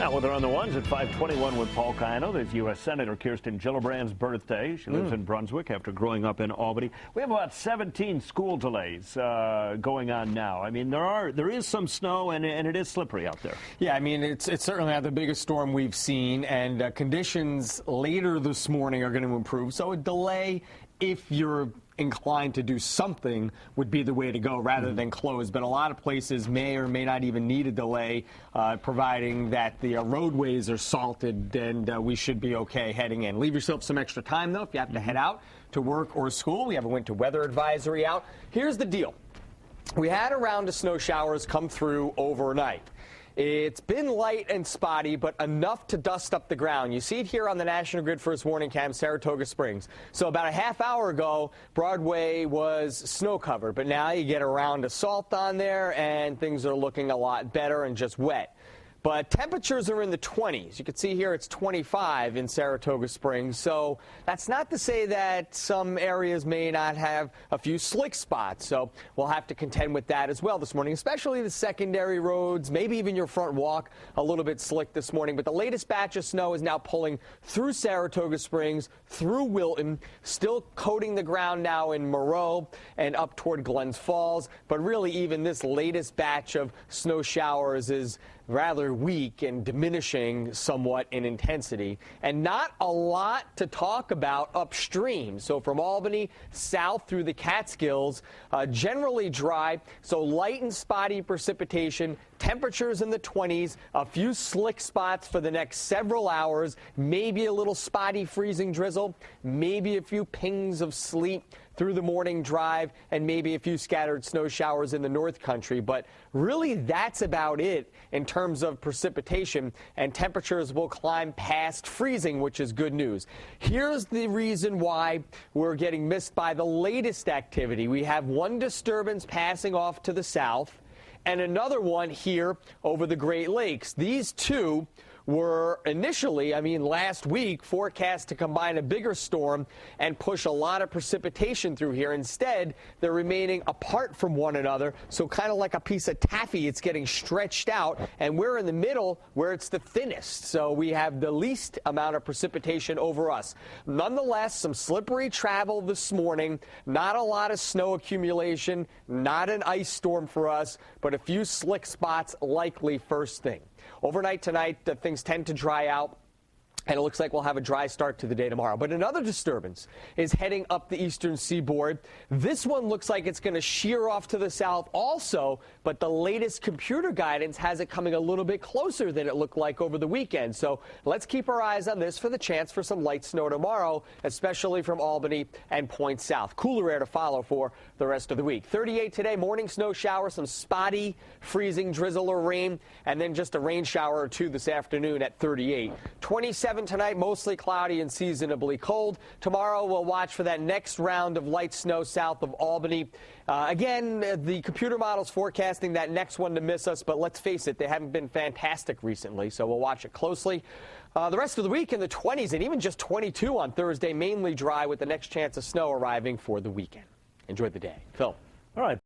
Now, weather on the ones at 5:21 with Paul Cayano. There's U.S. Senator Kirsten Gillibrand's birthday. She lives in Brunswick after growing up in Albany. We have about 17 school delays going on now. I mean, there is some snow, and it is slippery out there. Yeah, I mean, it's certainly not the biggest storm we've seen, and conditions later this morning are going to improve. So a delay, if you're inclined to do something, would be the way to go rather than close. But a lot of places may or may not even need a delay, providing that the roadways are salted, and we should be okay heading in. Leave yourself some extra time, though, if you have to head out to work or school. We have a winter weather advisory out. Here's the deal. We had a round of snow showers come through overnight. It's been light and spotty, but enough to dust up the ground. You see it here on the National Grid First Warning Cam, Saratoga Springs. So about a half hour ago, Broadway was snow covered, but now you get a round of salt on there, and things are looking a lot better and just wet. But temperatures are in the 20s. You can see here it's 25 in Saratoga Springs. So that's not to say that some areas may not have a few slick spots. So we'll have to contend with that as well this morning, especially the secondary roads, maybe even your front walk, a little bit slick this morning. But the latest batch of snow is now pulling through Saratoga Springs, through Wilton, still coating the ground now in Moreau and up toward Glens Falls. But really, even this latest batch of snow showers is rather weak and diminishing somewhat in intensity, and not a lot to talk about upstream. So from Albany south through the Catskills, generally dry, so light and spotty precipitation, temperatures in the 20s, a few slick spots for the next several hours, maybe a little spotty freezing drizzle, maybe a few pings of sleet through the morning drive, and maybe a few scattered snow showers in the North Country. But really, that's about it in terms of precipitation, and temperatures will climb past freezing, which is good news. Here's the reason why we're getting missed by the latest activity. We have one disturbance passing off to the south and another one here over the Great Lakes. These two were initially, last week, forecast to combine a bigger storm and push a lot of precipitation through here. Instead, they're remaining apart from one another, so kind of like a piece of taffy, it's getting stretched out, and we're in the middle where it's the thinnest, so we have the least amount of precipitation over us. Nonetheless, some slippery travel this morning, not a lot of snow accumulation, not an ice storm for us, but a few slick spots likely first thing. Overnight tonight, things tend to dry out, and it looks like we'll have a dry start to the day tomorrow. But another disturbance is heading up the eastern seaboard. This one looks like it's going to shear off to the south also, but the latest computer guidance has it coming a little bit closer than it looked like over the weekend. So let's keep our eyes on this for the chance for some light snow tomorrow, especially from Albany and points south. Cooler air to follow for the rest of the week. 38 today, morning snow shower, some spotty freezing drizzle or rain, and then just a rain shower or two this afternoon at 38. 27 tonight, mostly cloudy and seasonably cold. Tomorrow, we'll watch for that next round of light snow south of Albany. Again, the computer model's forecasting that next one to miss us, but let's face it, they haven't been fantastic recently, so we'll watch it closely. The rest of the week in the 20s and even just 22 on Thursday, mainly dry with the next chance of snow arriving for the weekend. Enjoy the day. Phil. All right.